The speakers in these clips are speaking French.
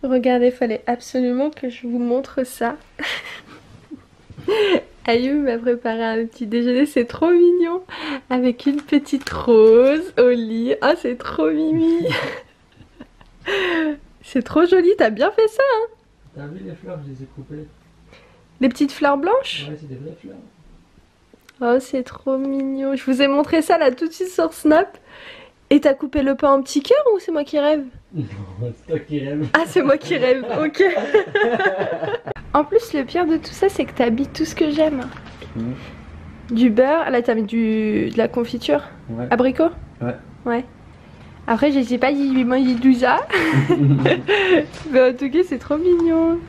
Regardez, fallait absolument que je vous montre ça. Ayoub m'a préparé un petit déjeuner, c'est trop mignon. Avec une petite rose au lit. Ah, c'est trop mimi. C'est trop joli, t'as bien fait ça hein. T'as vu les fleurs, je les ai coupées. Les petites fleurs blanches? Ouais, c'est des vraies fleurs. Oh, c'est trop mignon. Je vous ai montré ça là tout de suite sur Snap. Et t'as coupé le pain en petits cœurs ou c'est moi qui rêve? Non, c'est toi qui rêves. Ah, c'est moi qui rêve, ok. En plus, le pire de tout ça, c'est que t'habilles tout ce que j'aime. Du beurre, là t'as mis de la confiture. Ouais. Abricot? Ouais. Ouais. Après, je sais pas, il mange tout ça. Mais en tout cas, c'est trop mignon.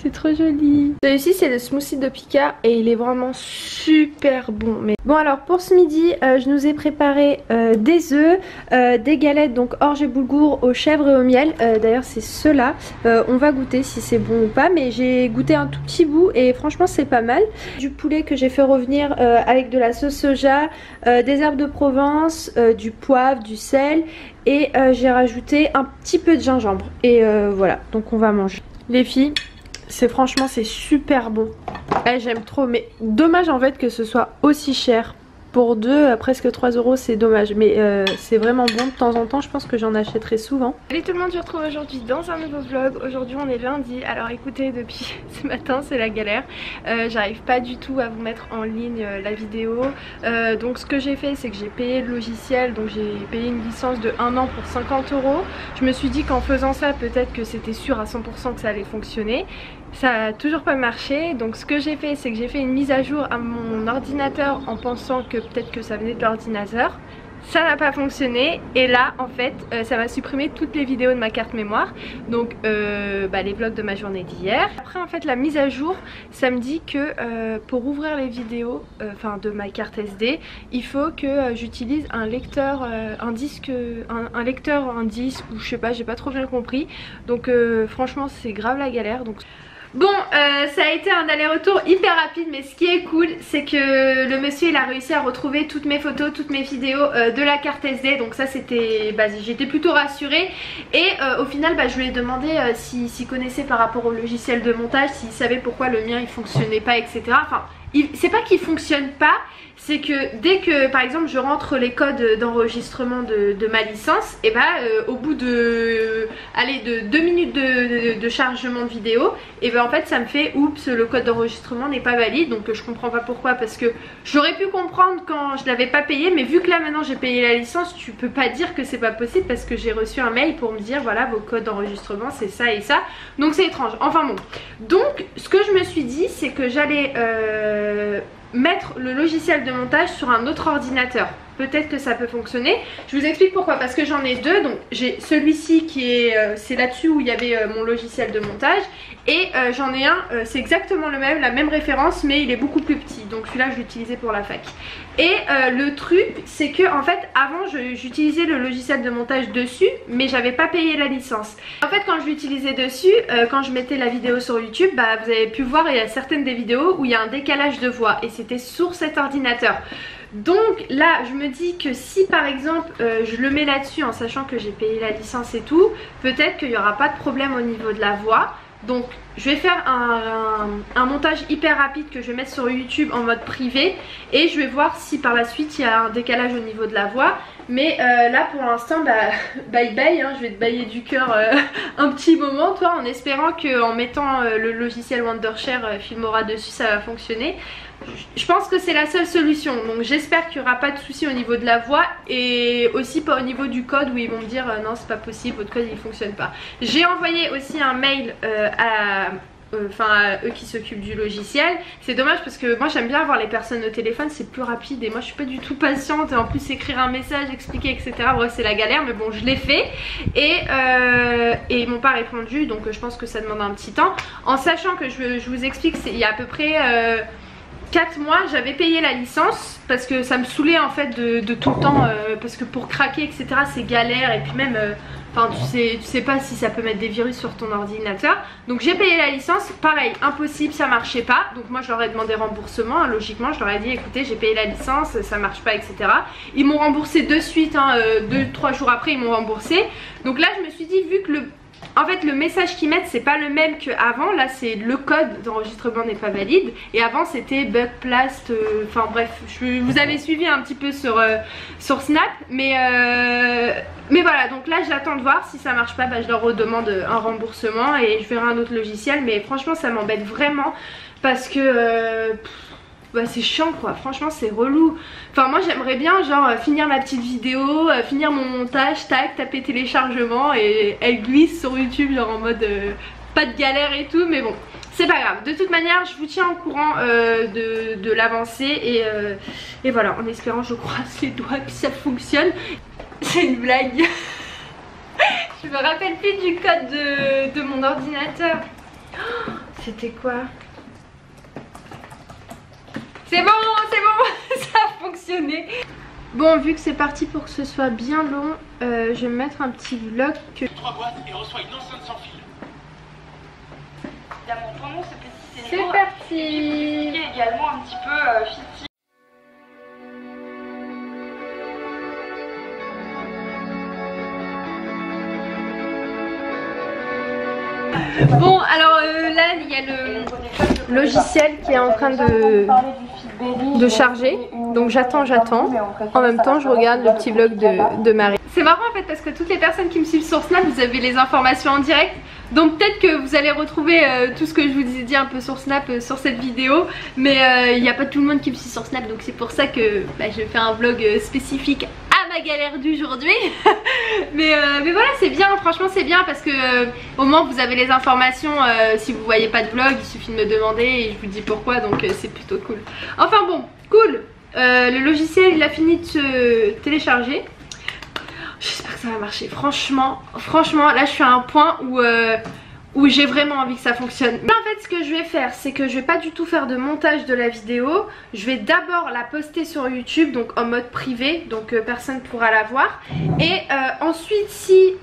C'est trop joli. Celui-ci c'est le smoothie de Pika et il est vraiment super bon. Mais bon, alors pour ce midi je nous ai préparé des œufs, des galettes donc orge et boulgour aux chèvres et au miel. D'ailleurs c'est ceux-là. On va goûter si c'est bon ou pas, mais j'ai goûté un tout petit bout et franchement c'est pas mal. Du poulet que j'ai fait revenir avec de la sauce soja, des herbes de Provence, du poivre, du sel et j'ai rajouté un petit peu de gingembre. Et voilà, donc on va manger. Les filles, franchement c'est super bon. J'aime trop, mais dommage en fait que ce soit aussi cher. Pour deux, presque 3 €, c'est dommage. Mais c'est vraiment bon de temps en temps, je pense que j'en achèterai souvent. Salut tout le monde, je vous retrouve aujourd'hui dans un nouveau vlog. Aujourd'hui on est lundi, alors écoutez, depuis ce matin c'est la galère. J'arrive pas du tout à vous mettre en ligne la vidéo. Donc ce que j'ai fait, c'est que j'ai payé le logiciel. Donc j'ai payé une licence de 1 an pour 50 €. Je me suis dit qu'en faisant ça, peut-être que c'était sûr à 100% que ça allait fonctionner. Ça a toujours pas marché, donc ce que j'ai fait, c'est que j'ai fait une mise à jour à mon ordinateur en pensant que peut-être que ça venait de l'ordinateur. Ça n'a pas fonctionné et là en fait ça m'a supprimé toutes les vidéos de ma carte mémoire. Donc les vlogs de ma journée d'hier. Après en fait la mise à jour, ça me dit que pour ouvrir les vidéos de ma carte SD, il faut que j'utilise un lecteur, un lecteur en disque ou je sais pas, j'ai pas trop bien compris. Donc franchement c'est grave la galère. Donc bon, ça a été un aller-retour hyper rapide, mais ce qui est cool, c'est que le monsieur il a réussi à retrouver toutes mes photos, toutes mes vidéos de la carte SD. Donc ça c'était, j'étais plutôt rassurée. Et au final je lui ai demandé s'il connaissait par rapport au logiciel de montage, s'il savait pourquoi le mien il fonctionnait pas, etc. Enfin, c'est pas qu'il fonctionne pas, c'est que dès que par exemple je rentre les codes d'enregistrement de ma licence, et au bout de 2 minutes de chargement de vidéo, et en fait ça me fait oups, le code d'enregistrement n'est pas valide. Donc je comprends pas pourquoi, parce que j'aurais pu comprendre quand je l'avais pas payé, mais vu que là maintenant j'ai payé la licence, tu peux pas dire que c'est pas possible, parce que j'ai reçu un mail pour me dire voilà, vos codes d'enregistrement c'est ça et ça. Donc c'est étrange, enfin bon. Donc ce que je me suis dit, c'est que j'allais mettre le logiciel de montage sur un autre ordinateur. Peut-être que ça peut fonctionner. Je vous explique pourquoi. Parce que j'en ai deux. Donc j'ai celui-ci qui est c'est là-dessus où il y avait mon logiciel de montage. Et j'en ai un, c'est exactement le même, la même référence, mais il est beaucoup plus petit. Donc celui-là je l'utilisais pour la fac. Et le truc c'est que en fait avant j'utilisais le logiciel de montage dessus, mais j'avais pas payé la licence. En fait quand je l'utilisais dessus, quand je mettais la vidéo sur YouTube, vous avez pu voir, il y a certaines des vidéos où il y a un décalage de voix. Et c'était sur cet ordinateur. Donc là je me dis que si par exemple je le mets là-dessus en sachant que j'ai payé la licence et tout, peut-être qu'il n'y aura pas de problème au niveau de la voix. Donc je vais faire un montage hyper rapide que je vais mettre sur YouTube en mode privé. Et je vais voir si par la suite il y a un décalage au niveau de la voix. Mais là pour l'instant bye bye hein, je vais te bailler du cœur un petit moment toi, en espérant qu'en mettant le logiciel Wondershare Filmora dessus ça va fonctionner. Je pense que c'est la seule solution, donc j'espère qu'il n'y aura pas de souci au niveau de la voix et aussi pas au niveau du code où ils vont me dire non c'est pas possible, votre code il fonctionne pas. J'ai envoyé aussi un mail à eux qui s'occupent du logiciel. C'est dommage parce que moi j'aime bien avoir les personnes au téléphone, c'est plus rapide et moi je suis pas du tout patiente, et en plus écrire un message, expliquer etc, bref c'est la galère, mais bon je l'ai fait. Et ils m'ont pas répondu, donc je pense que ça demande un petit temps, en sachant que je vous explique, il y a à peu près 4 mois j'avais payé la licence parce que ça me saoulait en fait de tout le temps parce que pour craquer etc c'est galère, et puis même tu sais pas si ça peut mettre des virus sur ton ordinateur. Donc j'ai payé la licence, pareil impossible, ça marchait pas. Donc moi je leur ai demandé remboursement, logiquement je leur ai dit écoutez j'ai payé la licence, ça marche pas etc. Ils m'ont remboursé de suite, 2-3 jours après ils m'ont remboursé. Donc là je me suis dit vu que En fait le message qu'ils mettent c'est pas le même qu'avant. Là c'est le code d'enregistrement n'est pas valide. Et avant c'était bug plast. Enfin bref, vous avez suivi un petit peu sur Snap. Mais voilà, donc là j'attends de voir. Si ça marche pas, bah, je leur redemande un remboursement et je verrai un autre logiciel. Mais franchement ça m'embête vraiment parce que bah, c'est chiant quoi, franchement c'est relou. Enfin moi j'aimerais bien genre finir ma petite vidéo, finir mon montage, tac, taper téléchargement et elle glisse sur YouTube genre en mode pas de galère et tout. Mais bon c'est pas grave, de toute manière je vous tiens au courant de l'avancée et voilà, en espérant, je croise les doigts que ça fonctionne. C'est une blague. Je me rappelle plus du code de mon ordinateur. Oh, c'était quoi? C'est bon, ça a fonctionné. Bon, vu que c'est parti pour que ce soit bien long, je vais me mettre un petit vlog. 3 boîtes et reçoit une enceinte sans fil. Évidemment, pendant ce petit C'est séjour, parti. et puis également un petit peu fictif. Bon, alors là, il y a le logiciel qui est en train de charger. Donc j'attends. En même temps, je regarde le petit vlog de Marie. C'est marrant en fait parce que toutes les personnes qui me suivent sur Snap, vous avez les informations en direct. Donc peut-être que vous allez retrouver tout ce que je vous ai dit un peu sur Snap sur cette vidéo. Mais il n'y a pas tout le monde qui me suit sur Snap. Donc c'est pour ça que je fais un vlog spécifique à ma galère d'aujourd'hui. mais voilà, c'est bien, franchement c'est bien parce que au moins vous avez les informations. Si vous voyez pas de vlog, il suffit de me demander et je vous dis pourquoi. Donc c'est plutôt cool. Enfin bon, cool. Le logiciel il a fini de se télécharger. J'espère que ça va marcher. Franchement là je suis à un point où j'ai vraiment envie que ça fonctionne. Là, en fait ce que je vais faire c'est que je vais pas du tout faire de montage de la vidéo. Je vais d'abord la poster sur YouTube, donc en mode privé, donc personne pourra la voir. Et ensuite si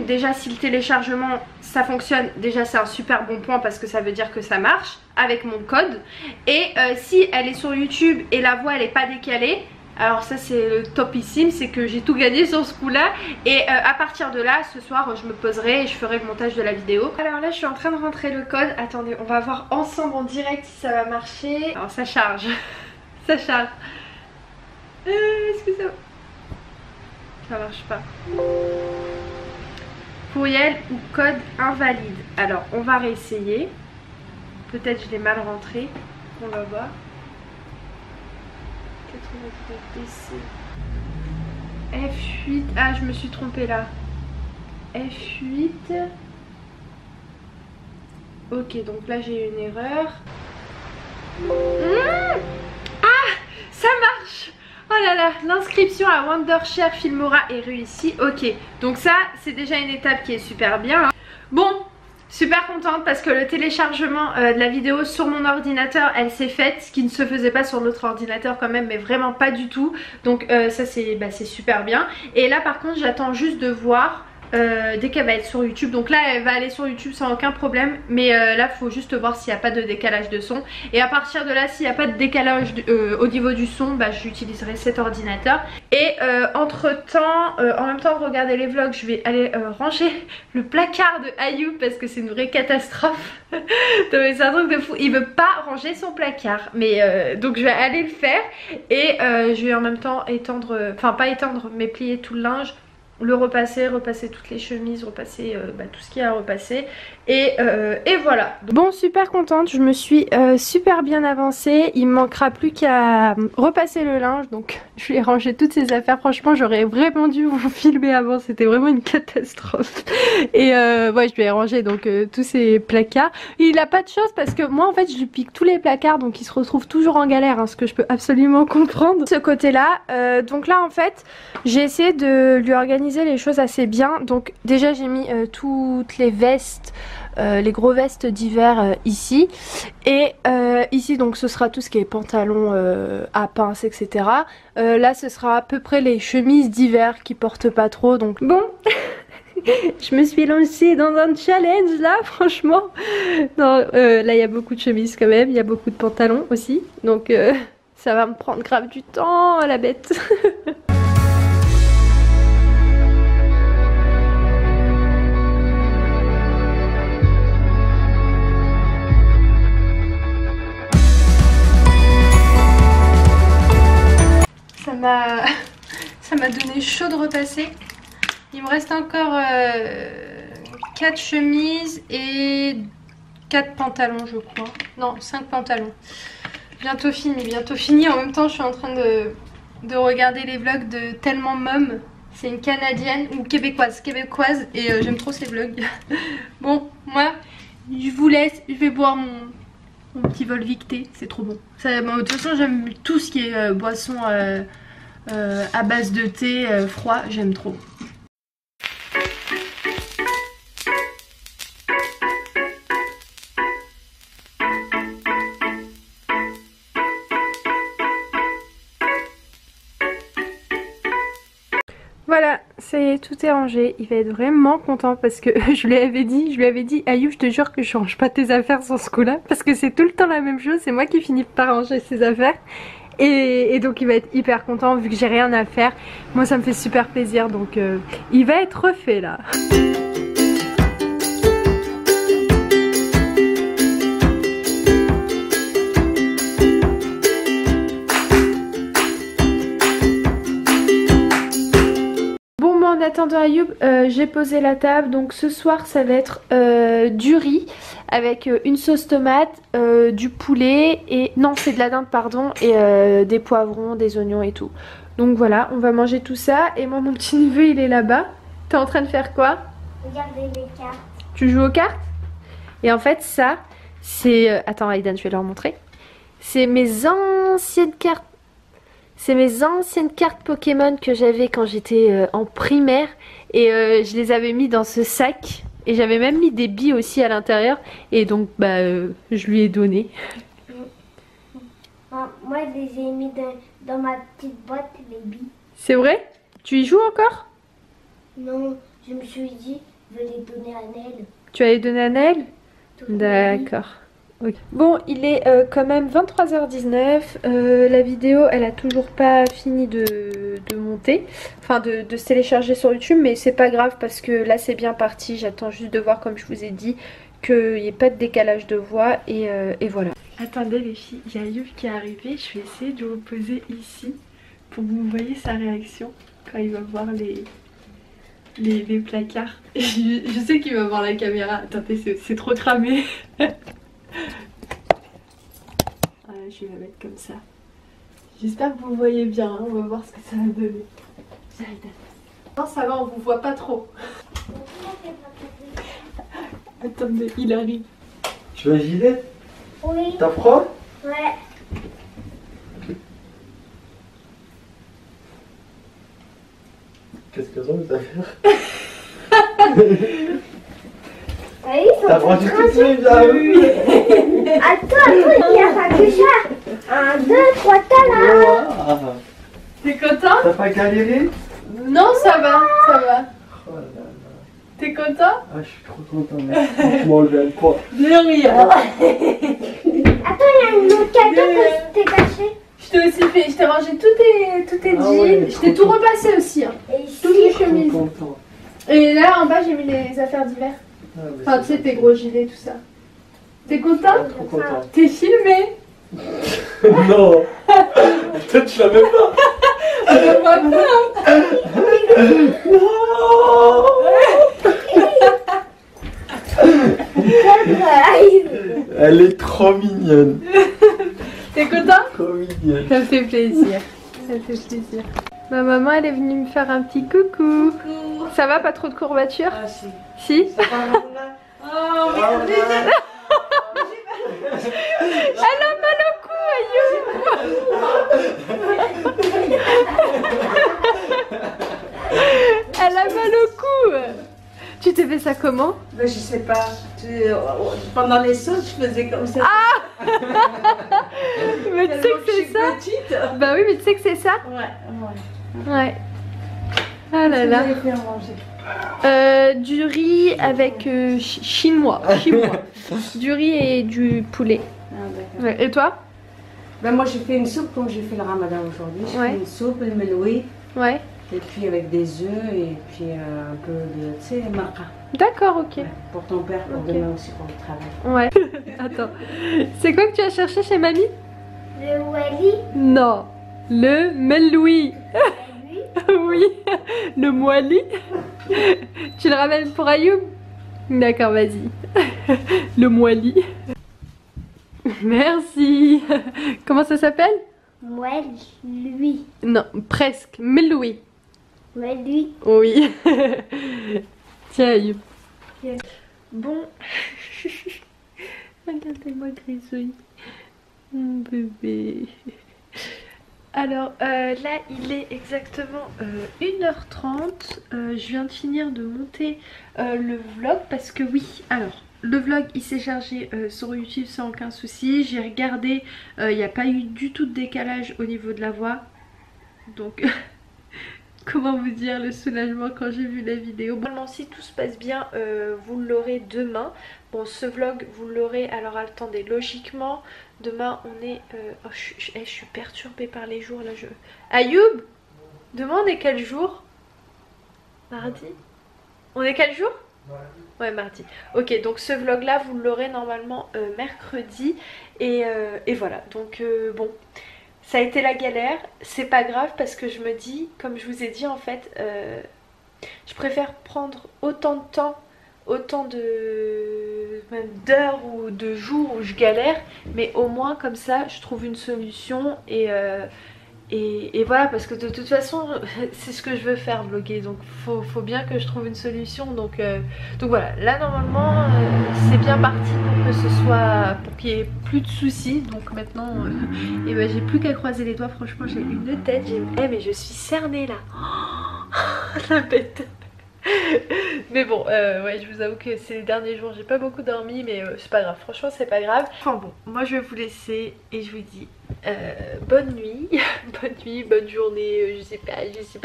déjà si le téléchargement ça fonctionne, déjà c'est un super bon point parce que ça veut dire que ça marche avec mon code. Et si elle est sur YouTube et la voix elle est pas décalée, alors ça c'est le topissime, c'est que j'ai tout gagné sur ce coup là. Et à partir de là, ce soir je me poserai et je ferai le montage de la vidéo. Alors là je suis en train de rentrer le code. Attendez, on va voir ensemble en direct si ça va marcher. Alors ça charge. Ça charge. Est-ce que ça marche pas? Courriel ou code invalide. Alors on va réessayer. Peut-être je l'ai mal rentré. On va voir. F8. Ah je me suis trompée là. F8. Ok, donc là j'ai une erreur. Ah, ça marche. Oh là là, l'inscription à Wondershare Filmora est réussie. Ok, donc ça c'est déjà une étape qui est super bien. Bon, super contente parce que le téléchargement de la vidéo sur mon ordinateur elle s'est faite, ce qui ne se faisait pas sur l'autre ordinateur quand même, mais vraiment pas du tout. Donc ça c'est super bien. Et là par contre j'attends juste de voir dès qu'elle va être sur YouTube. Donc là elle va aller sur YouTube sans aucun problème. Mais là il faut juste voir s'il n'y a pas de décalage de son. Et à partir de là s'il n'y a pas de décalage au niveau du son, j'utiliserai cet ordinateur. Et entre temps, en même temps de regarder les vlogs, je vais aller ranger le placard de Ayou parce que c'est une vraie catastrophe. C'est un truc de fou, il veut pas ranger son placard. Mais donc je vais aller le faire. Et je vais en même temps étendre, enfin pas étendre mais plier tout le linge, le repasser toutes les chemises, repasser tout ce qu'il y a à repasser. Et voilà. Bon, super contente, je me suis super bien avancée. Il me manquera plus qu'à repasser le linge. Donc je vais ranger toutes ces affaires. Franchement j'aurais vraiment dû vous filmer avant, c'était vraiment une catastrophe. Et ouais, je vais ranger donc tous ces placards. Il a pas de chance parce que moi en fait je lui pique tous les placards, donc il se retrouve toujours en galère, hein, ce que je peux absolument comprendre. Ce côté là, donc là en fait j'ai essayé de lui organiser les choses assez bien. Donc déjà j'ai mis toutes les vestes, les gros vestes d'hiver ici. Et ici donc ce sera tout ce qui est pantalon à pince, etc. Là ce sera à peu près les chemises d'hiver qui portent pas trop. Donc bon. Je me suis lancée dans un challenge là, franchement. Non, là il y a beaucoup de chemises quand même, il y a beaucoup de pantalons aussi. Donc ça va me prendre grave du temps, la bête. m'a donné chaud de repasser. Il me reste encore 4 chemises et 4 pantalons je crois. Non, 5 pantalons. Bientôt fini. En même temps je suis en train de regarder les vlogs de Tellement Mom. C'est une Canadienne ou québécoise et j'aime trop ses vlogs. Bon, moi je vous laisse, je vais boire mon petit Volvic thé, c'est trop bon. Bon, de toute façon j'aime tout ce qui est boisson à base de thé froid, j'aime trop. Voilà, ça y est, tout est rangé. Il va être vraiment content parce que je lui avais dit, Ayoub, je te jure que je range pas tes affaires sur ce coup-là parce que c'est tout le temps la même chose, c'est moi qui finis par ranger ses affaires. Et donc il va être hyper content vu que j'ai rien à faire. Moi ça me fait super plaisir, donc il va être refait là. En attendant Ayoub, j'ai posé la table. Donc ce soir ça va être du riz avec une sauce tomate, du poulet et... Non, c'est de la dinde pardon, et des poivrons, des oignons et tout. Donc voilà, on va manger tout ça. Et moi mon petit neveu il est là-bas. T'es en train de faire quoi? Regardez les cartes. Tu joues aux cartes? Et en fait ça c'est... Attends Aïdan, je vais leur montrer. C'est mes anciennes cartes. C'est mes anciennes cartes Pokémon que j'avais quand j'étais en primaire. Et je les avais mis dans ce sac. Et j'avais même mis des billes aussi à l'intérieur. Et donc bah je lui ai donné. Moi je les ai mis dans ma petite boîte, les billes. C'est vrai? Tu y joues encore? Non, je me suis dit, je vais les donner à Nel. Tu vas les donner à Naël? D'accord. Okay. Bon, il est quand même 23h19, la vidéo elle a toujours pas fini de monter, enfin de se télécharger sur YouTube, mais c'est pas grave parce que là c'est bien parti, j'attends juste de voir comme je vous ai dit qu'il n'y ait pas de décalage de voix et voilà. Attendez les filles, il y a Ayoub qui est arrivé, je vais essayer de vous poser ici pour que vous voyez sa réaction quand il va voir les placards. Je sais qu'il va voir la caméra, attendez c'est trop cramé. Voilà, je vais la mettre comme ça. J'espère que vous voyez bien, hein. On va voir ce que ça va donner. Non, ça va, on vous voit pas trop. Attendez, il arrive. Tu veux un gilet? Oui. T'as froid? Ouais. Qu'est-ce que ça veut faire? Oui, t'as franchi tout de suite là? Oui. Attends, il y a pas que ça. 1, 2, 3 talents. T'es content? T'as pas galéré? Non, ça va, ça va. Oh là là. T'es content? Ah, je suis trop content, merci. Je m'enlève le poids. De rien. Attends, il y a un autre cadeau que t'es caché. Je t'ai aussi fait, je t'ai rangé tous tes jeans, ouais, je t'ai tout repassé aussi, hein. Et ici, Toutes les Je suis chemises. trop content. Et là en bas j'ai mis les affaires d'hiver. Ah, mais Enfin tu sais tes gros gilets tout ça. T'es content? trop content. T'es filmé? Non. Toi tu l'as même pas. On le voit pas. Elle est trop mignonne. T'es content? Trop mignonne. Ça me fait plaisir. Ça me fait plaisir. Ma maman elle est venue me faire un petit coucou. Coucou. Ça va, pas trop de courbatures? Ah si. Si? Oh, mais Elle a mal au cou, Ayoub. Elle a mal au cou. Tu t'es fait ça comment? ben, je sais pas. Pendant les sauts, je faisais comme ça. Mais tu sais que c'est ça? Petite. Bah oui, mais tu sais que c'est ça? Ouais. Ouais. Ah là là. Vous avez fait à manger. Du riz avec chinois. Du riz et du poulet. Ah, d'accord. Ouais. Et toi? Ben, moi, j'ai fait une soupe comme j'ai fait le ramadan aujourd'hui. J'ai Ouais. fait une soupe, le meloui, Ouais. et puis avec des œufs et puis un peu de, tu sais, marca. D'accord, ok. Ouais, pour ton père, pour Ok. demain aussi pour le travail. Ouais. Attends. C'est quoi que tu as cherché chez mamie? Le Wally. Non. Le Meloui. Oui, le Moali. Tu le ramènes pour Ayoub? D'accord, vas-y. Le Moali. Merci. Comment ça s'appelle? Moi, lui. Non, presque. Meloui. Moi, lui. Oui. Tiens, Ayoub. Bon. Regardez-moi grisouille. Mon bébé. Alors là il est exactement 1h30. Je viens de finir de monter le vlog parce que oui, alors le vlog il s'est chargé sur YouTube sans aucun souci. J'ai regardé, il n'y a pas eu du tout de décalage au niveau de la voix. Donc comment vous dire le soulagement quand j'ai vu la vidéo. Normalement si tout se passe bien vous l'aurez demain. Bon ce vlog vous l'aurez, alors attendez, logiquement demain on est... oh, je suis perturbée par les jours là. Ayoub, demain on est quel jour? Mardi? On est quel jour? Ouais, mardi. Ok, donc ce vlog là vous l'aurez normalement mercredi. Et voilà, donc bon, ça a été la galère. C'est pas grave parce que je me dis, comme je vous ai dit en fait, je préfère prendre autant de temps, autant de même d'heures ou de jours où je galère, mais au moins comme ça je trouve une solution. Et voilà, parce que de toute façon c'est ce que je veux faire, vlogger, donc faut bien que je trouve une solution. Donc voilà, là normalement c'est bien parti pour que ce soit, pour qu'il n'y ait plus de soucis. Donc maintenant et ben, j'ai plus qu'à croiser les doigts. Franchement j'ai une tête, mais je suis cernée là. La bête. Mais bon, ouais, je vous avoue que ces derniers jours j'ai pas beaucoup dormi, mais c'est pas grave, franchement c'est pas grave. Enfin bon, moi je vais vous laisser et je vous dis bonne nuit, bonne nuit, bonne journée, je sais pas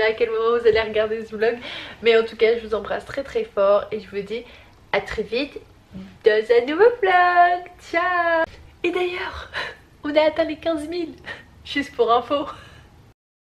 à quel moment vous allez regarder ce vlog, mais en tout cas je vous embrasse très très fort et je vous dis à très vite dans un nouveau vlog. Ciao. Et d'ailleurs, on a atteint les 15 000, juste pour info.